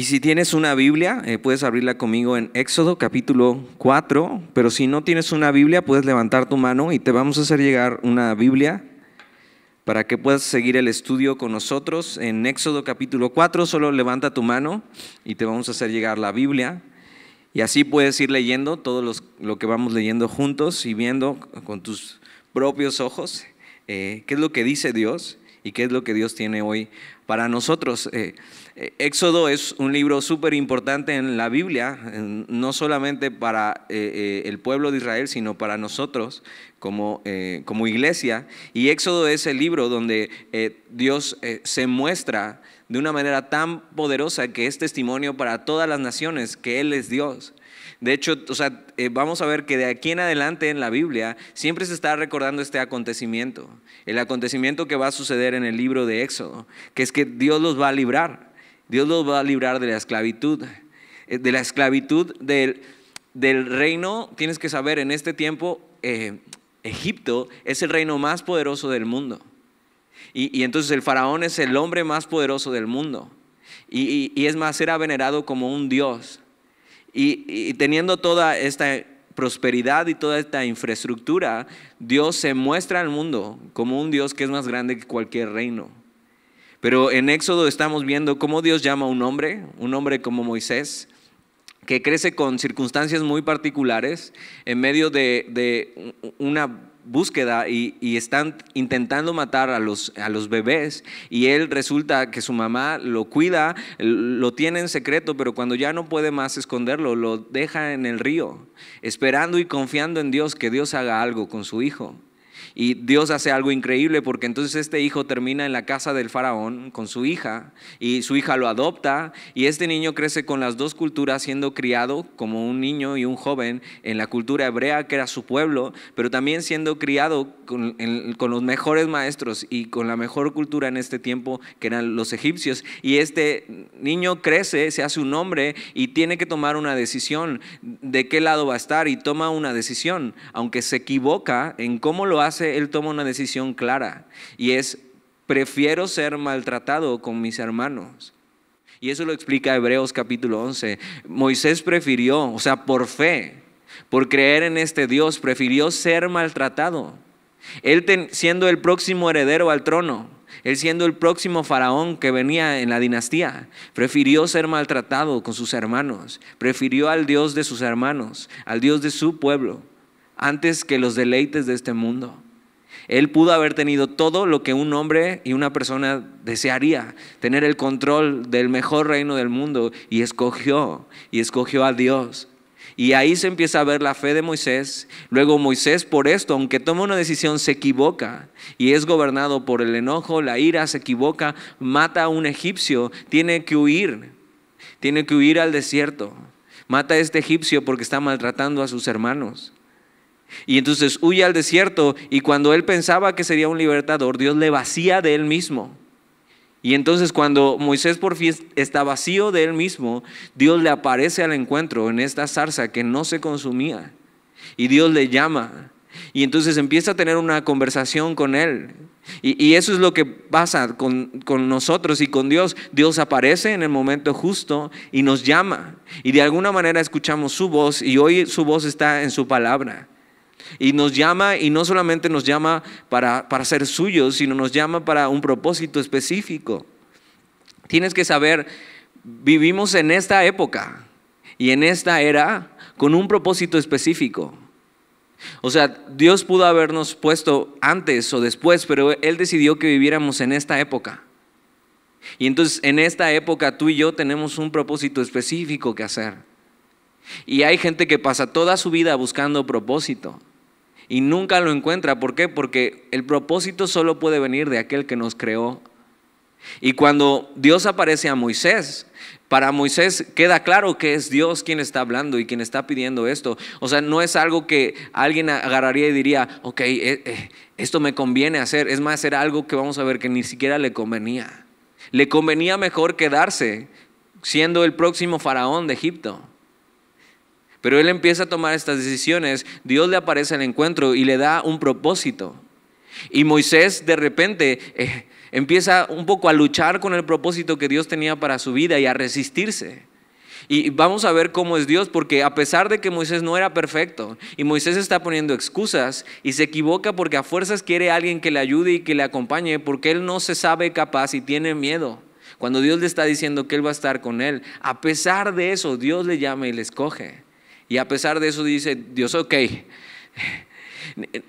Y si tienes una Biblia, puedes abrirla conmigo en Éxodo capítulo 4, pero si no tienes una Biblia, puedes levantar tu mano y te vamos a hacer llegar una Biblia para que puedas seguir el estudio con nosotros. En Éxodo capítulo 4, solo levanta tu mano y te vamos a hacer llegar la Biblia. Y así puedes ir leyendo todo lo que vamos leyendo juntos y viendo con tus propios ojos qué es lo que dice Dios y qué es lo que Dios tiene hoy para nosotros. Éxodo es un libro súper importante en la Biblia, no solamente para el pueblo de Israel, sino para nosotros como iglesia. Y Éxodo es el libro donde Dios se muestra de una manera tan poderosa que es testimonio para todas las naciones que Él es Dios. De hecho, vamos a ver que de aquí en adelante en la Biblia siempre se está recordando este acontecimiento, el acontecimiento que va a suceder en el libro de Éxodo, que es que Dios los va a librar. Dios los va a librar de la esclavitud, del reino. Tienes que saber, en este tiempo Egipto es el reino más poderoso del mundo. Y entonces el faraón es el hombre más poderoso del mundo. Y es más, era venerado como un dios. Y teniendo toda esta prosperidad y toda esta infraestructura, Dios se muestra al mundo como un Dios que es más grande que cualquier reino. Pero en Éxodo estamos viendo cómo Dios llama a un hombre como Moisés, que crece con circunstancias muy particulares en medio de una búsqueda y están intentando matar a los bebés, y él resulta que su mamá lo cuida, lo tiene en secreto, pero cuando ya no puede más esconderlo, lo deja en el río, esperando y confiando en Dios, que Dios haga algo con su hijo. Y Dios hace algo increíble, porque entonces este hijo termina en la casa del faraón con su hija, y su hija lo adopta, y este niño crece con las dos culturas, siendo criado como un niño y un joven en la cultura hebrea, que era su pueblo, pero también siendo criado con los mejores maestros y con la mejor cultura en este tiempo, que eran los egipcios. Y este niño crece, se hace un hombre y tiene que tomar una decisión de qué lado va a estar, y toma una decisión. Aunque se equivoca en cómo lo hace, él toma una decisión clara, y es: prefiero ser maltratado con mis hermanos. Y eso lo explica Hebreos capítulo 11. Moisés prefirió, por fe, por creer en este Dios, prefirió ser maltratado. Él siendo el próximo heredero al trono, él siendo el próximo faraón que venía en la dinastía, prefirió ser maltratado con sus hermanos, prefirió al Dios de sus hermanos, al Dios de su pueblo, antes que los deleites de este mundo. Él pudo haber tenido todo lo que un hombre y una persona desearía, tener el control del mejor reino del mundo, y escogió a Dios. Y ahí se empieza a ver la fe de Moisés. Luego Moisés, por esto, aunque toma una decisión, se equivoca y es gobernado por el enojo, la ira, se equivoca, mata a un egipcio, tiene que huir al desierto, mata a este egipcio porque está maltratando a sus hermanos. Y entonces huye al desierto, y cuando él pensaba que sería un libertador, Dios le vacía de él mismo. Y entonces cuando Moisés por fin está vacío de él mismo, Dios le aparece al encuentro en esta zarza que no se consumía, y Dios le llama, y entonces empieza a tener una conversación con él. Y eso es lo que pasa con nosotros y con Dios. Dios aparece en el momento justo y nos llama, y de alguna manera escuchamos su voz, y hoy su voz está en su palabra. Y nos llama, y no solamente nos llama para ser suyos, sino nos llama para un propósito específico. Tienes que saber, vivimos en esta época y en esta era con un propósito específico. Dios pudo habernos puesto antes o después, pero Él decidió que viviéramos en esta época. Y entonces en esta época tú y yo tenemos un propósito específico que hacer. Y hay gente que pasa toda su vida buscando propósito y nunca lo encuentra. ¿Por qué? Porque el propósito solo puede venir de aquel que nos creó. Y cuando Dios aparece a Moisés, para Moisés queda claro que es Dios quien está hablando y quien está pidiendo esto. No es algo que alguien agarraría y diría: ok, esto me conviene hacer. Es más, era algo que vamos a ver que ni siquiera le convenía. Le convenía mejor quedarse siendo el próximo faraón de Egipto. Pero él empieza a tomar estas decisiones. Dios le aparece al encuentro y le da un propósito. Y Moisés de repente empieza un poco a luchar con el propósito que Dios tenía para su vida y a resistirse. Y vamos a ver cómo es Dios, porque a pesar de que Moisés no era perfecto y Moisés está poniendo excusas y se equivoca porque a fuerzas quiere a alguien que le ayude y que le acompañe, porque él no se sabe capaz y tiene miedo. Cuando Dios le está diciendo que él va a estar con él, a pesar de eso Dios le llama y le escoge. Y a pesar de eso dice Dios, ok,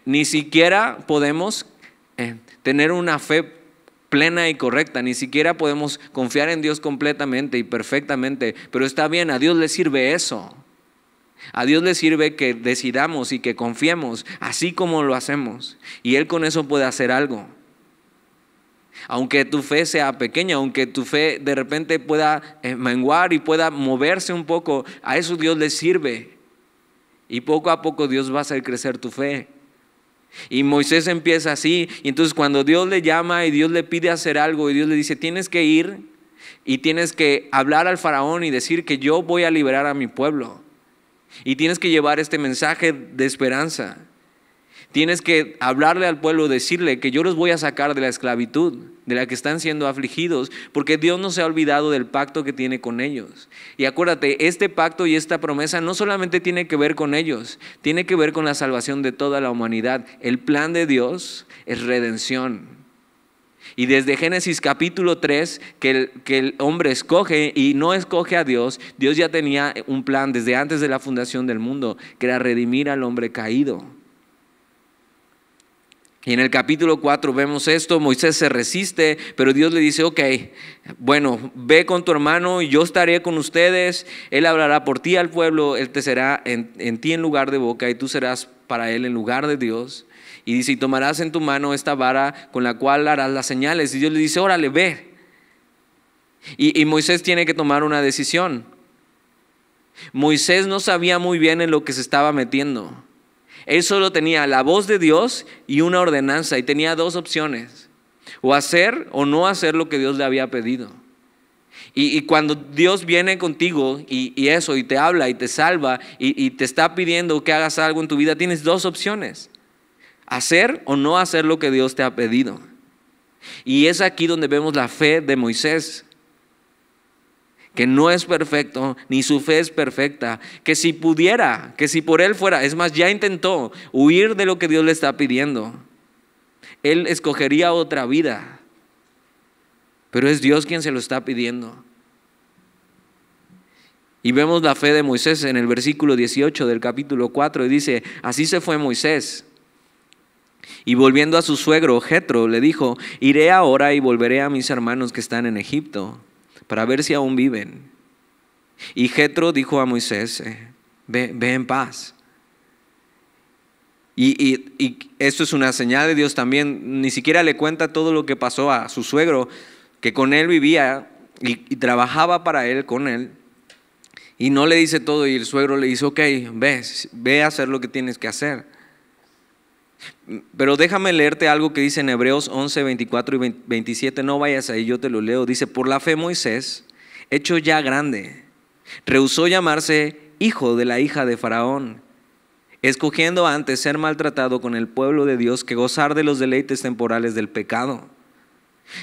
ni siquiera podemos tener una fe plena y correcta, ni siquiera podemos confiar en Dios completamente y perfectamente, pero está bien, a Dios le sirve eso. A Dios le sirve que decidamos y que confiemos así como lo hacemos, y Él con eso puede hacer algo. Aunque tu fe sea pequeña, aunque tu fe de repente pueda menguar y pueda moverse un poco, a eso Dios le sirve, y poco a poco Dios va a hacer crecer tu fe. Y Moisés empieza así, y entonces cuando Dios le llama y Dios le pide hacer algo y Dios le dice tienes que ir y tienes que hablar al faraón y decir que yo voy a liberar a mi pueblo, y tienes que llevar este mensaje de esperanza, tienes que hablarle al pueblo, decirle que yo los voy a sacar de la esclavitud de la que están siendo afligidos, porque Dios no se ha olvidado del pacto que tiene con ellos. Y acuérdate, este pacto y esta promesa no solamente tiene que ver con ellos, tiene que ver con la salvación de toda la humanidad. El plan de Dios es redención. Y desde Génesis capítulo 3, que el hombre escoge y no escoge a Dios, Dios ya tenía un plan desde antes de la fundación del mundo, que era redimir al hombre caído. Y en el capítulo 4 vemos esto, Moisés se resiste, pero Dios le dice, ok, bueno, ve con tu hermano y yo estaré con ustedes, él hablará por ti al pueblo, él te será en ti en lugar de boca y tú serás para él en lugar de Dios. Y dice, y tomarás en tu mano esta vara con la cual harás las señales. Y Dios le dice, órale, ve. Y Moisés tiene que tomar una decisión. Moisés no sabía muy bien en lo que se estaba metiendo. Él solo tenía la voz de Dios y una ordenanza, y tenía dos opciones: o hacer o no hacer lo que Dios le había pedido. Y cuando Dios viene contigo y eso, y te habla y te salva y te está pidiendo que hagas algo en tu vida, tienes dos opciones: hacer o no hacer lo que Dios te ha pedido. Y es aquí donde vemos la fe de Moisés, que no es perfecto, ni su fe es perfecta, que si pudiera, que si por él fuera, es más, ya intentó huir de lo que Dios le está pidiendo, él escogería otra vida, pero es Dios quien se lo está pidiendo. Y vemos la fe de Moisés en el versículo 18 del capítulo 4, y dice, así se fue Moisés. Y volviendo a su suegro Jetro, le dijo, iré ahora y volveré a mis hermanos que están en Egipto, para ver si aún viven. Y Jetro dijo a Moisés, ve en paz. Y esto es una señal de Dios también. Ni siquiera le cuenta todo lo que pasó a su suegro, que con él vivía y trabajaba para él, con él. Y no le dice todo, y el suegro le dice, ok, ve a hacer lo que tienes que hacer. Pero déjame leerte algo que dice en Hebreos 11, 24 y 27, no vayas ahí, yo te lo leo. Dice, por la fe Moisés, hecho ya grande, rehusó llamarse hijo de la hija de Faraón, escogiendo antes ser maltratado con el pueblo de Dios que gozar de los deleites temporales del pecado,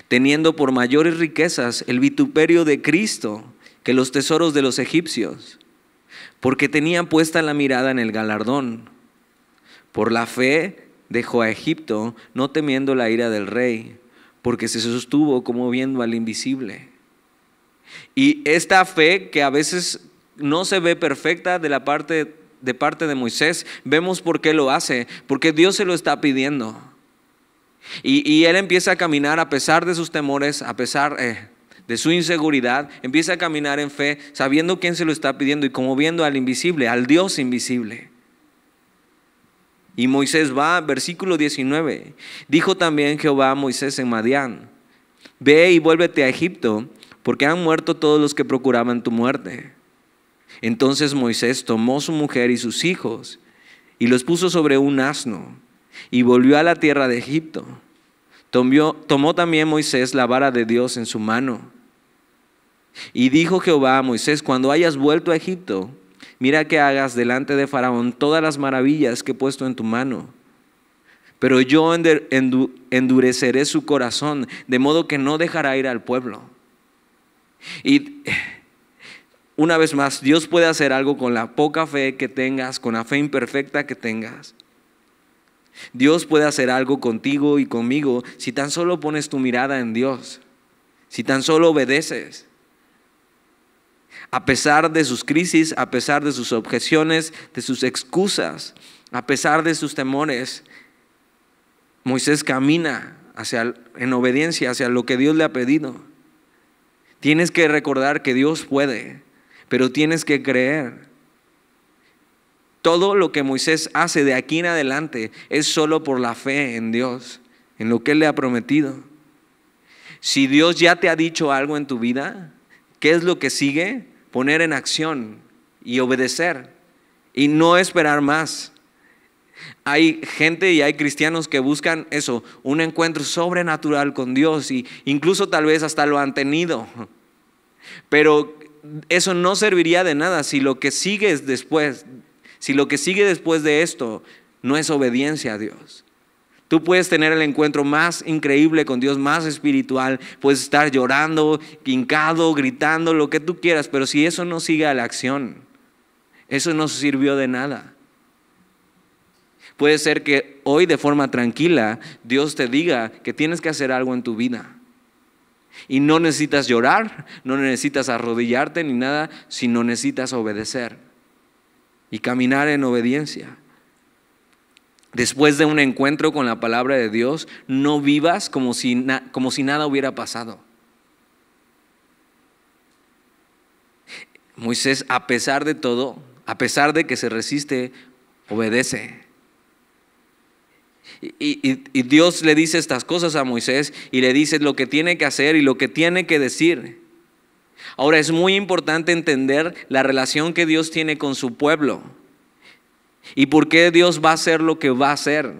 teniendo por mayores riquezas el vituperio de Cristo que los tesoros de los egipcios, porque tenían puesta la mirada en el galardón. Por la fe dejó a Egipto, no temiendo la ira del rey, porque se sostuvo como viendo al invisible. Y esta fe, que a veces no se ve perfecta de parte de Moisés, vemos por qué lo hace, porque Dios se lo está pidiendo. Y él empieza a caminar a pesar de sus temores, a pesar de su inseguridad, empieza a caminar en fe, sabiendo quién se lo está pidiendo y como viendo al invisible, al Dios invisible. Y Moisés va, versículo 19, dijo también Jehová a Moisés en Madián, ve y vuélvete a Egipto, porque han muerto todos los que procuraban tu muerte. Entonces Moisés tomó su mujer y sus hijos y los puso sobre un asno y volvió a la tierra de Egipto. Tomó también Moisés la vara de Dios en su mano. Y dijo Jehová a Moisés, cuando hayas vuelto a Egipto, mira que hagas delante de Faraón todas las maravillas que he puesto en tu mano. pero yo endureceré su corazón, de modo que no dejará ir al pueblo. Y una vez más, Dios puede hacer algo con la poca fe que tengas, con la fe imperfecta que tengas. Dios puede hacer algo contigo y conmigo si tan solo pones tu mirada en Dios, si tan solo obedeces. A pesar de sus crisis, a pesar de sus objeciones, de sus excusas, a pesar de sus temores, Moisés camina en obediencia hacia lo que Dios le ha pedido. Tienes que recordar que Dios puede, pero tienes que creer. Todo lo que Moisés hace de aquí en adelante es solo por la fe en Dios, en lo que Él le ha prometido. Si Dios ya te ha dicho algo en tu vida, ¿qué es lo que sigue? Poner en acción y obedecer y no esperar más. Hay gente y hay cristianos que buscan eso, un encuentro sobrenatural con Dios, y incluso tal vez hasta lo han tenido. Pero eso no serviría de nada si lo que sigue después de esto no es obediencia a Dios. Tú puedes tener el encuentro más increíble con Dios, más espiritual, puedes estar llorando, hincado, gritando, lo que tú quieras, pero si eso no sigue a la acción, eso no sirvió de nada. Puede ser que hoy de forma tranquila Dios te diga que tienes que hacer algo en tu vida. Y no necesitas llorar, no necesitas arrodillarte ni nada, sino necesitas obedecer y caminar en obediencia. Después de un encuentro con la palabra de Dios, no vivas como si nada hubiera pasado. Moisés, a pesar de todo, a pesar de que se resiste, obedece. Y Dios le dice estas cosas a Moisés y le dice lo que tiene que hacer y lo que tiene que decir. Ahora es muy importante entender la relación que Dios tiene con su pueblo y por qué Dios va a hacer lo que va a hacer.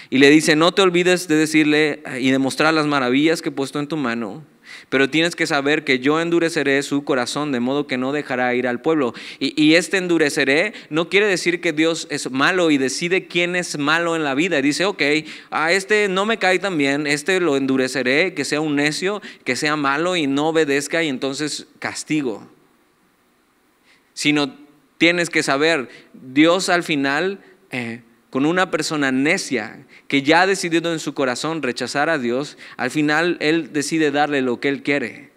Y le dice, no te olvides de decirle y de mostrar las maravillas que he puesto en tu mano, pero tienes que saber que yo endureceré su corazón de modo que no dejará ir al pueblo. Y este endureceré no quiere decir que Dios es malo y decide quién es malo en la vida. Y dice, ok, a este no me cae tan bien, este lo endureceré, que sea un necio, que sea malo y no obedezca y entonces castigo. Sino tienes que saber, Dios al final, con una persona necia que ya ha decidido en su corazón rechazar a Dios, al final Él decide darle lo que Él quiere.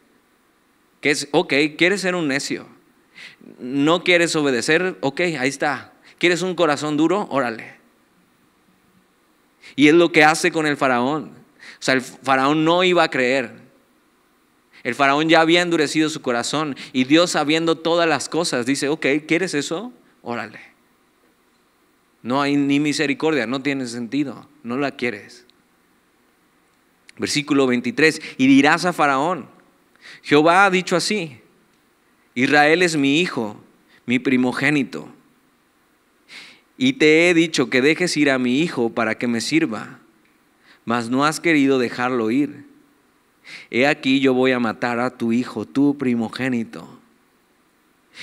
Que es, ok, ¿quieres ser un necio? ¿No quieres obedecer? Ok, ahí está. ¿Quieres un corazón duro? Órale. Y es lo que hace con el faraón. O sea, el faraón no iba a creer. El faraón ya había endurecido su corazón y Dios, sabiendo todas las cosas, dice, ok, ¿quieres eso? Órale. No hay ni misericordia, no tiene sentido, no la quieres. Versículo 23, y dirás a Faraón, Jehová ha dicho así, Israel es mi hijo, mi primogénito. Y te he dicho que dejes ir a mi hijo para que me sirva, mas no has querido dejarlo ir. He aquí yo voy a matar a tu hijo, tu primogénito.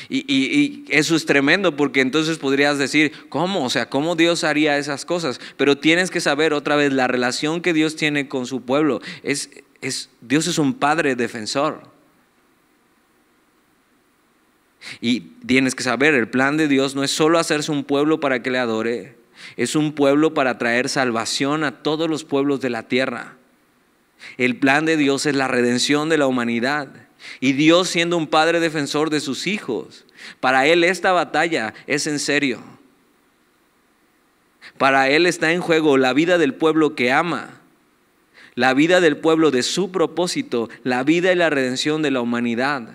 Y eso es tremendo, porque entonces podrías decir, ¿cómo? O sea, ¿cómo Dios haría esas cosas? Pero tienes que saber otra vez la relación que Dios tiene con su pueblo. Dios es un padre defensor. Y tienes que saber, el plan de Dios no es solo hacerse un pueblo para que le adore, es un pueblo para traer salvación a todos los pueblos de la tierra. El plan de Dios es la redención de la humanidad. Y Dios, siendo un padre defensor de sus hijos, para Él esta batalla es en serio. Para Él está en juego la vida del pueblo que ama, la vida del pueblo de su propósito, la vida y la redención de la humanidad.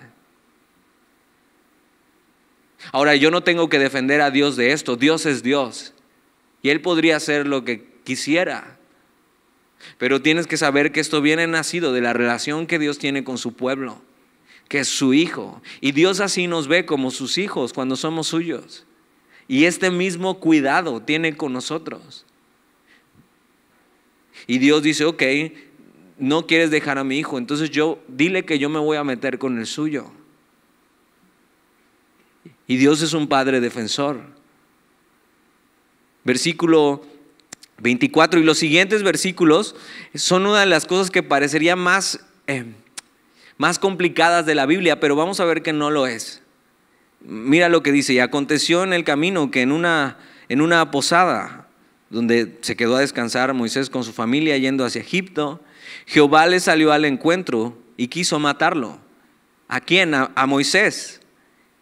Ahora, yo no tengo que defender a Dios de esto. Dios es Dios y Él podría hacer lo que quisiera. Pero tienes que saber que esto viene nacido de la relación que Dios tiene con su pueblo, que es su hijo. Y Dios así nos ve como sus hijos cuando somos suyos. Y este mismo cuidado tiene con nosotros. Y Dios dice, ok, no quieres dejar a mi hijo, entonces dile que yo me voy a meter con el suyo. Y Dios es un padre defensor. Versículo 24 y los siguientes versículos son una de las cosas que parecería más complicadas de la Biblia, pero vamos a ver que no lo es. Mira lo que dice: y aconteció en el camino que en una posada donde se quedó a descansar Moisés con su familia yendo hacia Egipto, Jehová le salió al encuentro y quiso matarlo. ¿A quién? A Moisés.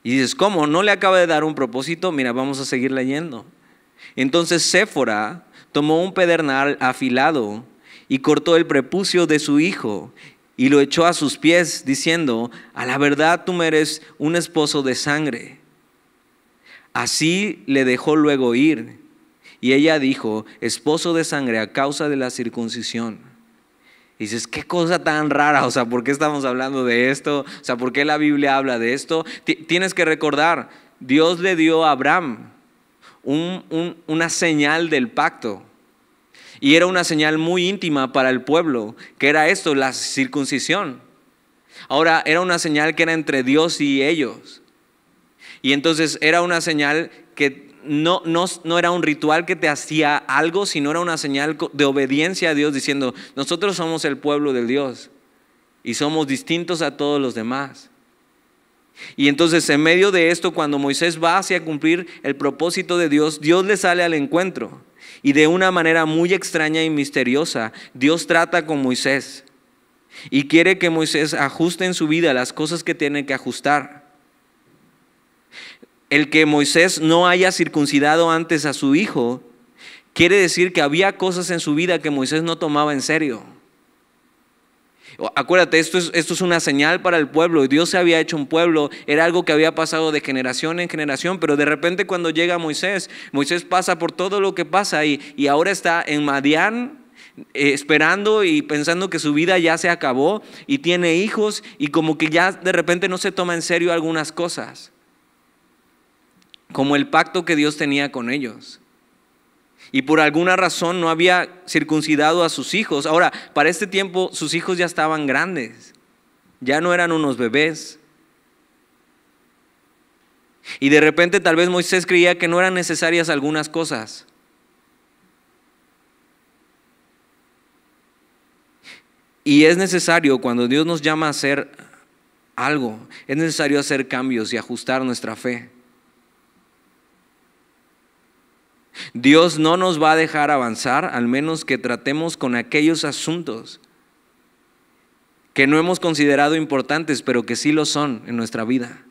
Y dices, ¿cómo? ¿No le acaba de dar un propósito? Mira, vamos a seguir leyendo. Entonces Séfora tomó un pedernal afilado y cortó el prepucio de su hijo y lo echó a sus pies, diciendo: a la verdad tú me eres un esposo de sangre. Así le dejó luego ir. Y ella dijo: esposo de sangre a causa de la circuncisión. Y dices, qué cosa tan rara, o sea, ¿por qué estamos hablando de esto? O sea, ¿por qué la Biblia habla de esto? Tienes que recordar, Dios le dio a Abraham una señal del pacto. Y era una señal muy íntima para el pueblo, que era esto, la circuncisión. Ahora, era una señal que era entre Dios y ellos. Y entonces era una señal que no era un ritual que te hacía algo, sino era una señal de obediencia a Dios, diciendo: nosotros somos el pueblo de Dios y somos distintos a todos los demás. Y entonces en medio de esto, cuando Moisés va hacia cumplir el propósito de Dios, Dios le sale al encuentro. Y de una manera muy extraña y misteriosa, Dios trata con Moisés y quiere que Moisés ajuste en su vida las cosas que tiene que ajustar. El que Moisés no haya circuncidado antes a su hijo quiere decir que había cosas en su vida que Moisés no tomaba en serio. Acuérdate, esto es una señal para el pueblo. Dios se había hecho un pueblo, era algo que había pasado de generación en generación, pero de repente cuando llega Moisés pasa por todo lo que pasa y ahora está en Madián, esperando y pensando que su vida ya se acabó y tiene hijos, y como que ya de repente no se toma en serio algunas cosas, como el pacto que Dios tenía con ellos. Y por alguna razón no había circuncidado a sus hijos. Ahora, para este tiempo sus hijos ya estaban grandes, ya no eran unos bebés. Y de repente tal vez Moisés creía que no eran necesarias algunas cosas. Y es necesario, cuando Dios nos llama a hacer algo, es necesario hacer cambios y ajustar nuestra fe. Dios no nos va a dejar avanzar al menos que tratemos con aquellos asuntos que no hemos considerado importantes, pero que sí lo son en nuestra vida.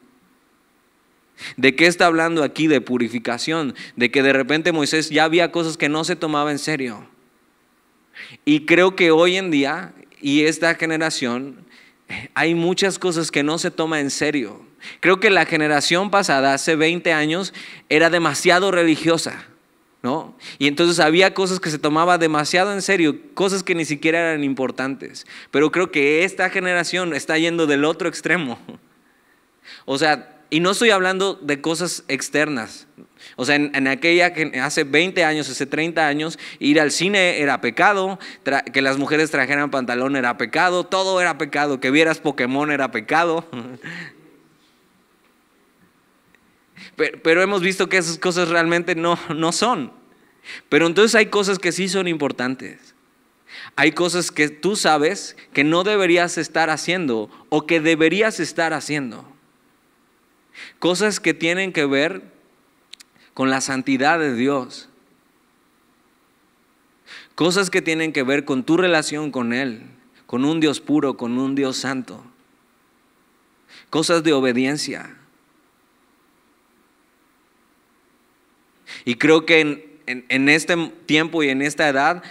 ¿De qué está hablando aquí? De purificación, de que de repente Moisés ya había cosas que no se tomaba en serio. Y creo que hoy en día y esta generación hay muchas cosas que no se toma en serio. Creo que la generación pasada, hace 20 años, era demasiado religiosa, ¿no? Y entonces había cosas que se tomaba demasiado en serio, cosas que ni siquiera eran importantes. Pero creo que esta generación está yendo del otro extremo. O sea, y no estoy hablando de cosas externas. O sea, en aquella que hace 20 años, hace 30 años, ir al cine era pecado, que las mujeres trajeran pantalón era pecado, todo era pecado, que vieras Pokémon era pecado. Pero hemos visto que esas cosas realmente no son. Pero entonces hay cosas que sí son importantes. Hay cosas que tú sabes que no deberías estar haciendo o que deberías estar haciendo. Cosas que tienen que ver con la santidad de Dios. Cosas que tienen que ver con tu relación con Él, con un Dios puro, con un Dios santo. Cosas de obediencia. Y creo que en este tiempo y en esta edad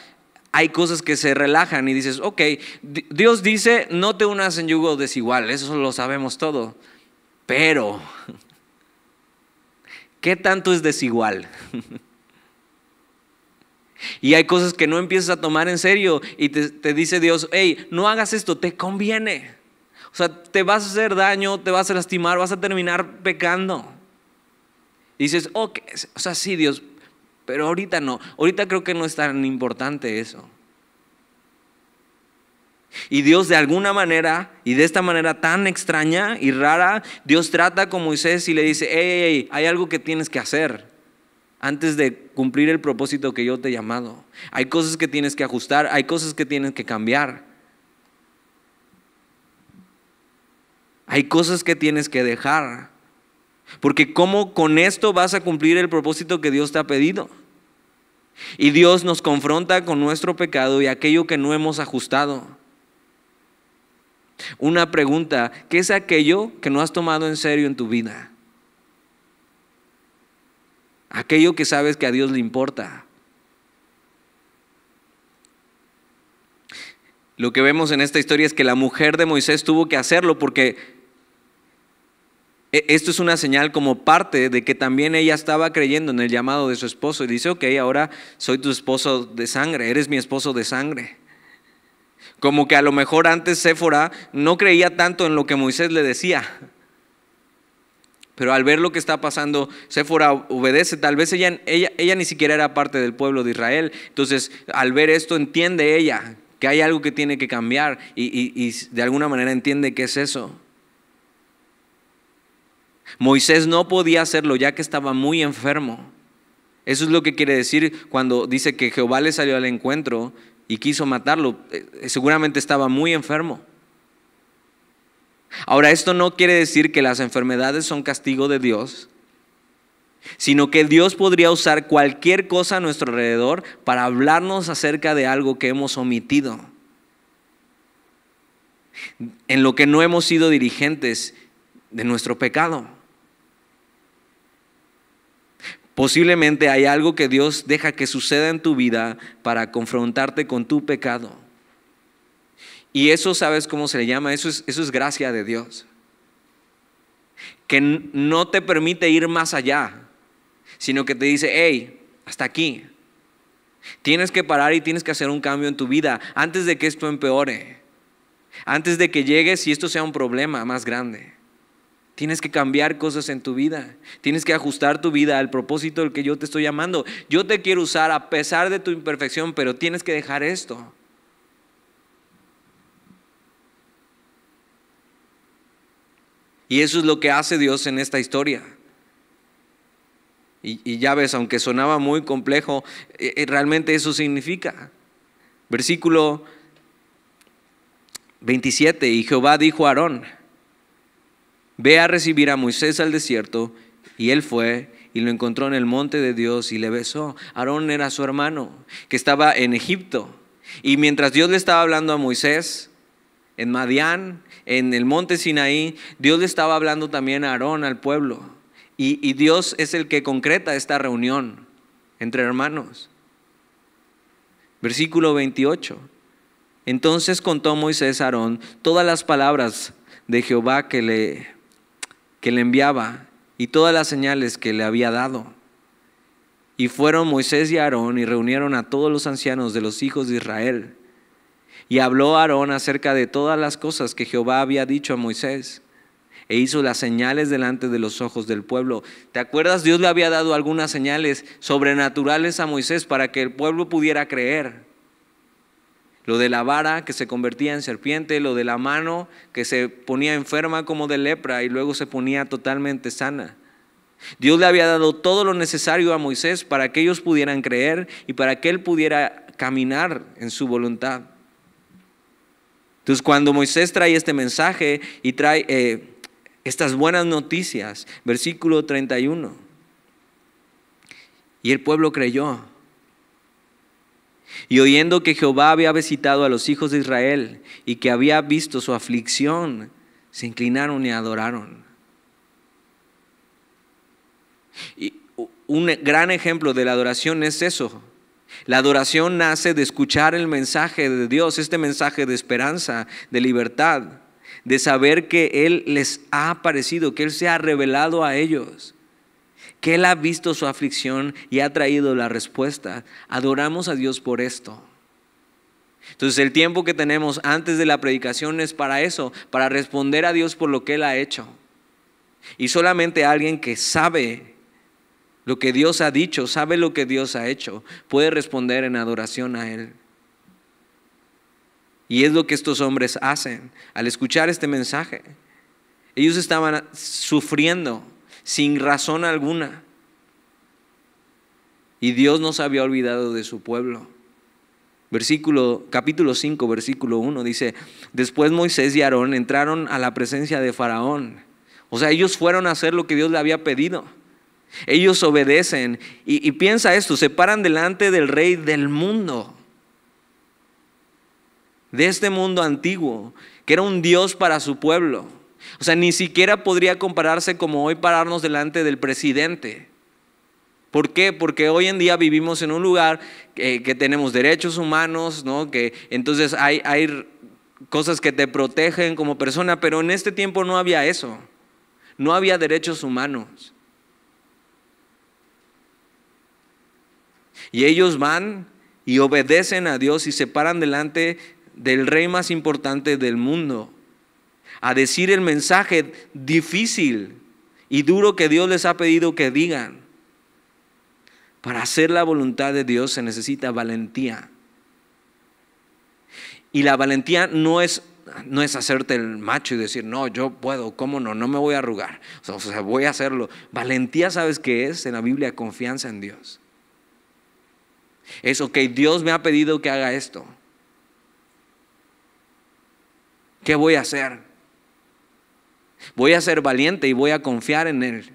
hay cosas que se relajan y dices, ok, Dios dice no te unas en yugo desigual, eso lo sabemos todo, pero ¿qué tanto es desigual? Y hay cosas que no empiezas a tomar en serio y te dice Dios, hey, no hagas esto, te conviene. O sea, te vas a hacer daño, te vas a lastimar, vas a terminar pecando. Y dices, ok, o sea, sí, Dios, pero ahorita no. Ahorita creo que no es tan importante eso. Y Dios de alguna manera, y de esta manera tan extraña y rara, Dios trata con Moisés y le dice, hey, hay algo que tienes que hacer. antes de cumplir el propósito que yo te he llamado. Hay cosas que tienes que ajustar, hay cosas que tienes que cambiar. Hay cosas que tienes que dejar. Porque ¿cómo con esto vas a cumplir el propósito que Dios te ha pedido? Y Dios nos confronta con nuestro pecado y aquello que no hemos ajustado. Una pregunta: ¿qué es aquello que no has tomado en serio en tu vida? Aquello que sabes que a Dios le importa. Lo que vemos en esta historia es que la mujer de Moisés tuvo que hacerlo porque esto es una señal como parte de que también ella estaba creyendo en el llamado de su esposo. Y dice: ok, ahora soy tu esposo de sangre, eres mi esposo de sangre. Como que a lo mejor antes Séfora no creía tanto en lo que Moisés le decía. Pero al ver lo que está pasando, Séfora obedece. Tal vez ella ni siquiera era parte del pueblo de Israel. Entonces, al ver esto, entiende ella que hay algo que tiene que cambiar y de alguna manera entiende qué es eso. Moisés no podía hacerlo ya que estaba muy enfermo. Eso es lo que quiere decir cuando dice que Jehová le salió al encuentro y quiso matarlo. Seguramente estaba muy enfermo. Ahora, esto no quiere decir que las enfermedades son castigo de Dios, sino que Dios podría usar cualquier cosa a nuestro alrededor para hablarnos acerca de algo que hemos omitido, en lo que no hemos sido dirigentes de nuestro pecado. Posiblemente hay algo que Dios deja que suceda en tu vida para confrontarte con tu pecado. Y eso, ¿sabes cómo se le llama? Eso es gracia de Dios. Que no te permite ir más allá, sino que te dice: hey, hasta aquí. Tienes que parar y tienes que hacer un cambio en tu vida antes de que esto empeore. Antes de que llegues y esto sea un problema más grande. Tienes que cambiar cosas en tu vida. Tienes que ajustar tu vida al propósito del que yo te estoy llamando. Yo te quiero usar a pesar de tu imperfección, pero tienes que dejar esto. Y eso es lo que hace Dios en esta historia. Y ya ves, aunque sonaba muy complejo, realmente eso significa. Versículo 27, y Jehová dijo a Aarón: ve a recibir a Moisés al desierto. Y él fue y lo encontró en el monte de Dios y le besó. Aarón era su hermano que estaba en Egipto. Y mientras Dios le estaba hablando a Moisés en Madián, en el monte Sinaí, Dios le estaba hablando también a Aarón, al pueblo. Y Dios es el que concreta esta reunión entre hermanos. Versículo 28. Entonces contó Moisés a Aarón todas las palabras de Jehová que le enviaba y todas las señales que le había dado. Y fueron Moisés y Aarón y reunieron a todos los ancianos de los hijos de Israel. Y habló Aarón acerca de todas las cosas que Jehová había dicho a Moisés, e hizo las señales delante de los ojos del pueblo. ¿Te acuerdas? Dios le había dado algunas señales sobrenaturales a Moisés para que el pueblo pudiera creer. Lo de la vara que se convertía en serpiente, lo de la mano que se ponía enferma como de lepra y luego se ponía totalmente sana. Dios le había dado todo lo necesario a Moisés para que ellos pudieran creer y para que él pudiera caminar en su voluntad. Entonces, cuando Moisés trae este mensaje y trae estas buenas noticias, versículo 31, y el pueblo creyó. Y oyendo que Jehová había visitado a los hijos de Israel y que había visto su aflicción, se inclinaron y adoraron. Y un gran ejemplo de la adoración es eso. La adoración nace de escuchar el mensaje de Dios, este mensaje de esperanza, de libertad, de saber que Él les ha aparecido, que Él se ha revelado a ellos, que Él ha visto su aflicción y ha traído la respuesta. Adoramos a Dios por esto. Entonces el tiempo que tenemos antes de la predicación es para eso, para responder a Dios por lo que Él ha hecho. Y solamente alguien que sabe lo que Dios ha dicho, sabe lo que Dios ha hecho, puede responder en adoración a Él. Y es lo que estos hombres hacen al escuchar este mensaje. Ellos estaban sufriendo sin razón alguna. y Dios no se había olvidado de su pueblo. Capítulo 5, versículo 1 dice: después Moisés y Aarón entraron a la presencia de Faraón. O sea, ellos fueron a hacer lo que Dios le había pedido. Ellos obedecen y piensa esto, se paran delante del rey del mundo, de este mundo antiguo, que era un Dios para su pueblo. O sea, ni siquiera podría compararse como hoy pararnos delante del presidente. ¿Por qué? Porque hoy en día vivimos en un lugar que tenemos derechos humanos, ¿no? Que entonces hay cosas que te protegen como persona, pero en este tiempo no había eso. No había derechos humanos. Y ellos van y obedecen a Dios y se paran delante del rey más importante del mundo a decir el mensaje difícil y duro que Dios les ha pedido que digan. Para hacer la voluntad de Dios se necesita valentía. Y la valentía no es hacerte el macho y decir, no, yo puedo, ¿cómo no? No me voy a arrugar. O sea, voy a hacerlo. Valentía, ¿sabes qué es? En la Biblia, confianza en Dios. Es, ok, Dios me ha pedido que haga esto. ¿Qué voy a hacer? ¿Voy a ser valiente y voy a confiar en Él?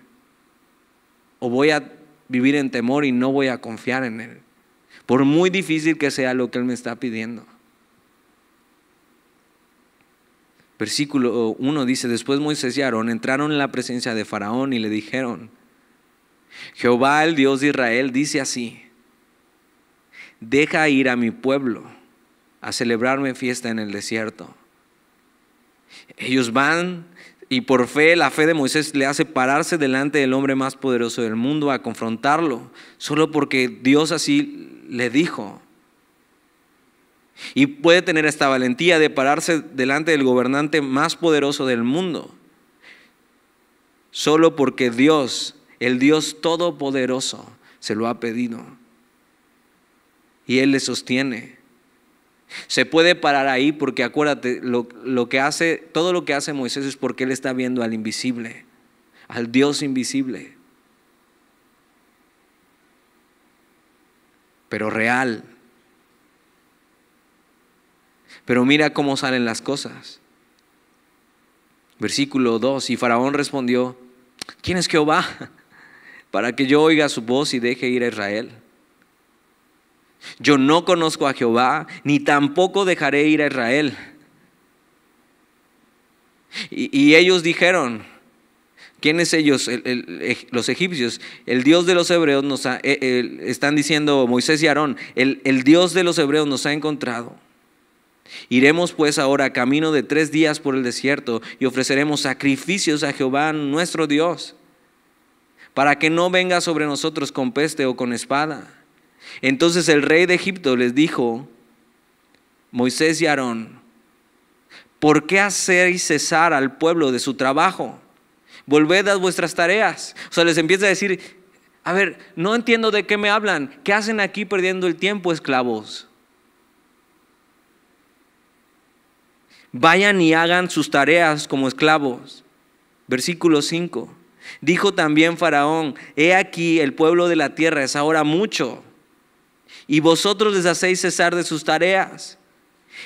¿O voy a vivir en temor y no voy a confiar en Él? Por muy difícil que sea lo que Él me está pidiendo. Versículo 1 dice: después Moisés y Aarón entraron en la presencia de Faraón y le dijeron: Jehová, el Dios de Israel, dice así: deja ir a mi pueblo a celebrarme fiesta en el desierto. Ellos van y por fe, la fe de Moisés le hace pararse delante del hombre más poderoso del mundo a confrontarlo, solo porque Dios así le dijo. Y puede tener esta valentía de pararse delante del gobernante más poderoso del mundo, solo porque Dios, el Dios todopoderoso, se lo ha pedido. Y Él le sostiene. Se puede parar ahí porque acuérdate, todo lo que hace Moisés es porque él está viendo al invisible, al Dios invisible, pero real. Pero mira cómo salen las cosas. Versículo 2: y Faraón respondió: ¿quién es Jehová? Para que yo oiga su voz y deje ir a Israel. Yo no conozco a Jehová, ni tampoco dejaré ir a Israel. Y ellos dijeron, ¿quiénes ellos? Los egipcios. El Dios de los hebreos están diciendo Moisés y Aarón, el Dios de los hebreos nos ha encontrado. Iremos pues ahora camino de 3 días por el desierto y ofreceremos sacrificios a Jehová nuestro Dios, para que no venga sobre nosotros con peste o con espada. Entonces el rey de Egipto les dijo: Moisés y Aarón, ¿por qué hacéis cesar al pueblo de su trabajo? Volved a vuestras tareas. O sea, les empieza a decir: a ver, no entiendo de qué me hablan. ¿Qué hacen aquí perdiendo el tiempo, esclavos? Vayan y hagan sus tareas como esclavos. Versículo 5. Dijo también Faraón: he aquí, el pueblo de la tierra es ahora mucho, y vosotros les hacéis cesar de sus tareas.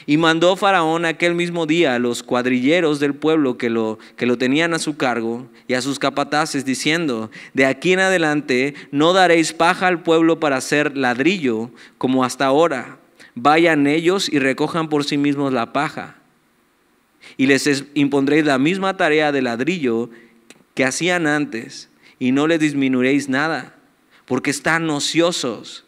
Y mandó Faraón aquel mismo día a los cuadrilleros del pueblo que lo tenían a su cargo y a sus capataces, diciendo: de aquí en adelante no daréis paja al pueblo para hacer ladrillo como hasta ahora. Vayan ellos y recojan por sí mismos la paja. Y les impondréis la misma tarea de ladrillo que hacían antes, y no les disminuiréis nada, porque están ociosos.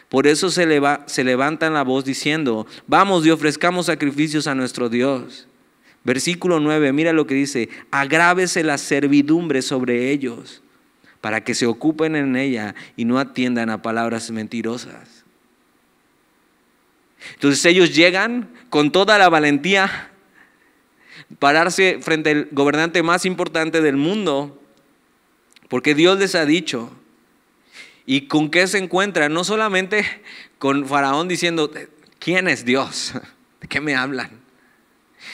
Por eso se levantan la voz diciendo: vamos y ofrezcamos sacrificios a nuestro Dios. Versículo 9, mira lo que dice: agrávese la servidumbre sobre ellos, para que se ocupen en ella y no atiendan a palabras mentirosas. Entonces ellos llegan con toda la valentía, pararse frente al gobernante más importante del mundo, porque Dios les ha dicho. ¿Y con qué se encuentran? No solamente con Faraón diciendo: ¿quién es Dios? ¿De qué me hablan?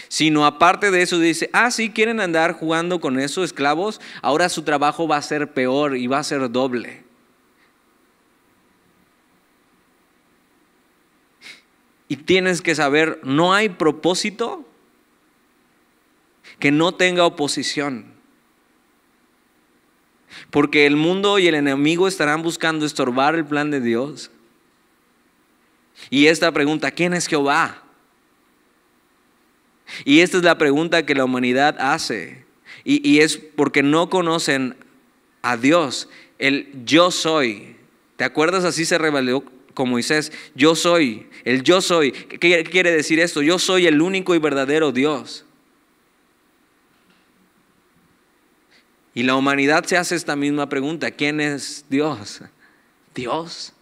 Sino aparte de eso dice: sí, quieren andar jugando con esos esclavos, ahora su trabajo va a ser peor y va a ser doble. Y tienes que saber, no hay propósito que no tenga oposición. Porque el mundo y el enemigo estarán buscando estorbar el plan de Dios. Y esta pregunta, ¿quién es Jehová? Y esta es la pregunta que la humanidad hace. Y es porque no conocen a Dios, el yo soy. ¿Te acuerdas? Así se reveló con Moisés. Yo soy, el yo soy. ¿Qué quiere decir esto? Yo soy el único y verdadero Dios. Y la humanidad se hace esta misma pregunta. ¿Quién es Dios? ¿Dios?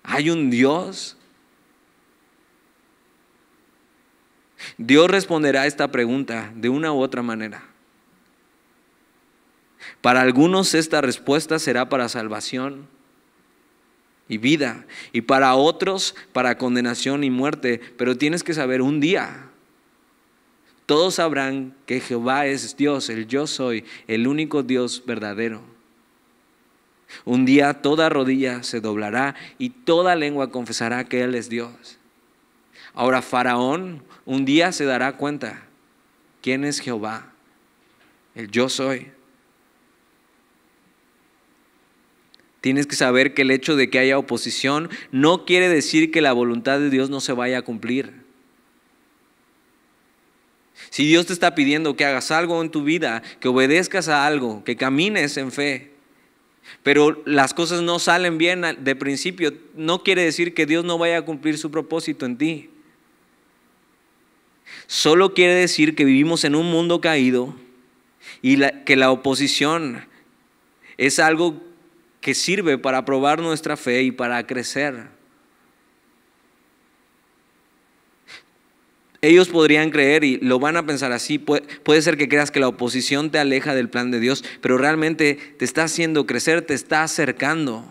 ¿Hay un Dios? Dios responderá a esta pregunta de una u otra manera. Para algunos esta respuesta será para salvación y vida, y para otros para condenación y muerte. Pero tienes que saber, un día todos sabrán que Jehová es Dios, el yo soy, el único Dios verdadero. Un día toda rodilla se doblará y toda lengua confesará que Él es Dios. Ahora Faraón un día se dará cuenta quién es Jehová, el yo soy. Tienes que saber que el hecho de que haya oposición no quiere decir que la voluntad de Dios no se vaya a cumplir. Si Dios te está pidiendo que hagas algo en tu vida, que obedezcas a algo, que camines en fe, pero las cosas no salen bien de principio, no quiere decir que Dios no vaya a cumplir su propósito en ti. Solo quiere decir que vivimos en un mundo caído y que la oposición es algo que sirve para probar nuestra fe y para crecer. Ellos podrían creer y lo van a pensar así. Puede ser que creas que la oposición te aleja del plan de Dios, pero realmente te está haciendo crecer, te está acercando,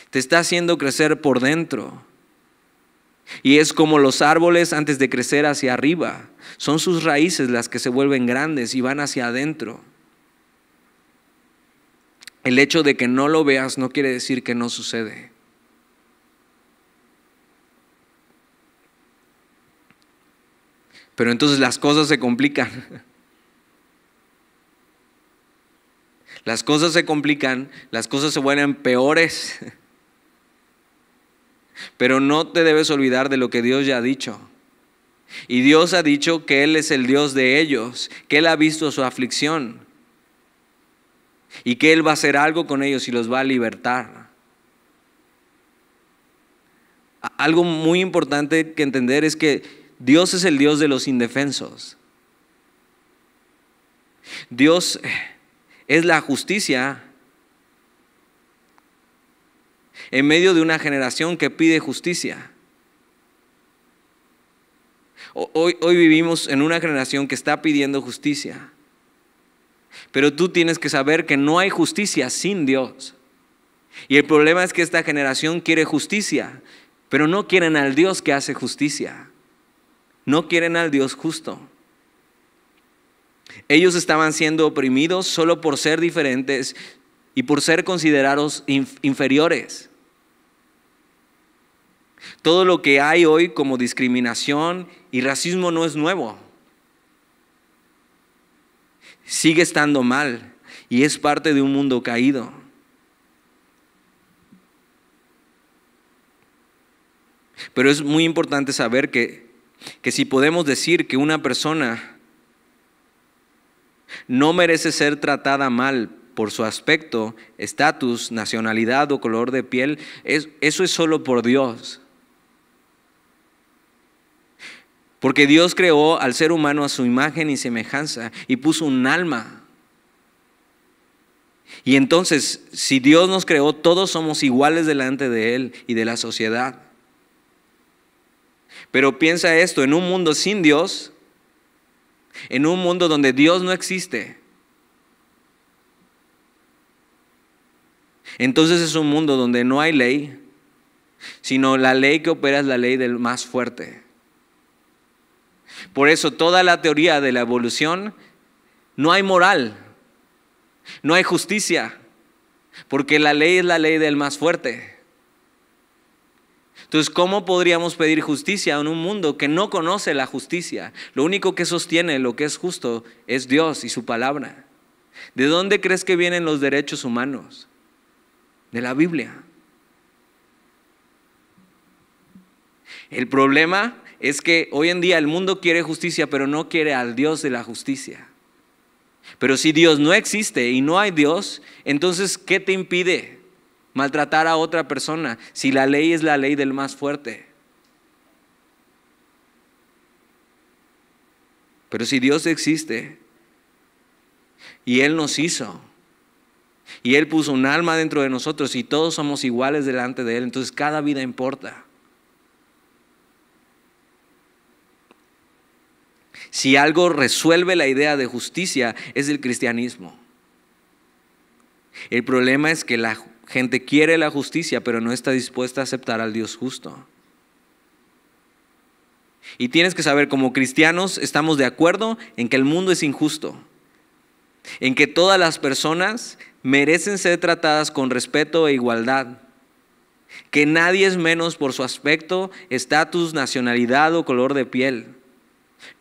te está haciendo crecer por dentro. Y es como los árboles antes de crecer hacia arriba. Son sus raíces las que se vuelven grandes y van hacia adentro. El hecho de que no lo veas no quiere decir que no sucede. Pero entonces las cosas se complican. Las cosas se complican, las cosas se vuelven peores. Pero no te debes olvidar de lo que Dios ya ha dicho. Y Dios ha dicho que Él es el Dios de ellos, que Él ha visto su aflicción y que Él va a hacer algo con ellos y los va a libertar. Algo muy importante que entender es que Dios es el Dios de los indefensos. Dios es la justicia en medio de una generación que pide justicia. Hoy vivimos en una generación que está pidiendo justicia. Pero tú tienes que saber que no hay justicia sin Dios. Y el problema es que esta generación quiere justicia, pero no quieren al Dios que hace justicia. No quieren al Dios justo. Ellos estaban siendo oprimidos solo por ser diferentes y por ser considerados inferiores. Todo lo que hay hoy como discriminación y racismo no es nuevo. Sigue estando mal y es parte de un mundo caído. Pero es muy importante saber que si podemos decir que una persona no merece ser tratada mal por su aspecto, estatus, nacionalidad o color de piel, eso es solo por Dios. Porque Dios creó al ser humano a su imagen y semejanza y puso un alma. Y entonces, si Dios nos creó, todos somos iguales delante de Él y de la sociedad. Pero piensa esto, en un mundo sin Dios, en un mundo donde Dios no existe, entonces es un mundo donde no hay ley, sino la ley que opera es la ley del más fuerte. Por eso toda la teoría de la evolución, no hay moral, no hay justicia, porque la ley es la ley del más fuerte. Entonces, ¿cómo podríamos pedir justicia en un mundo que no conoce la justicia? Lo único que sostiene lo que es justo es Dios y su palabra. ¿De dónde crees que vienen los derechos humanos? De la Biblia. El problema es que hoy en día el mundo quiere justicia, pero no quiere al Dios de la justicia. Pero si Dios no existe y no hay Dios, entonces ¿qué te impide maltratar a otra persona si la ley es la ley del más fuerte? Pero si Dios existe y Él nos hizo y Él puso un alma dentro de nosotros y todos somos iguales delante de Él, entonces cada vida importa. Si algo resuelve la idea de justicia es el cristianismo. El problema es que la gente quiere la justicia, pero no está dispuesta a aceptar al Dios justo. Y tienes que saber, como cristianos estamos de acuerdo en que el mundo es injusto, en que todas las personas merecen ser tratadas con respeto e igualdad, que nadie es menos por su aspecto, estatus, nacionalidad o color de piel,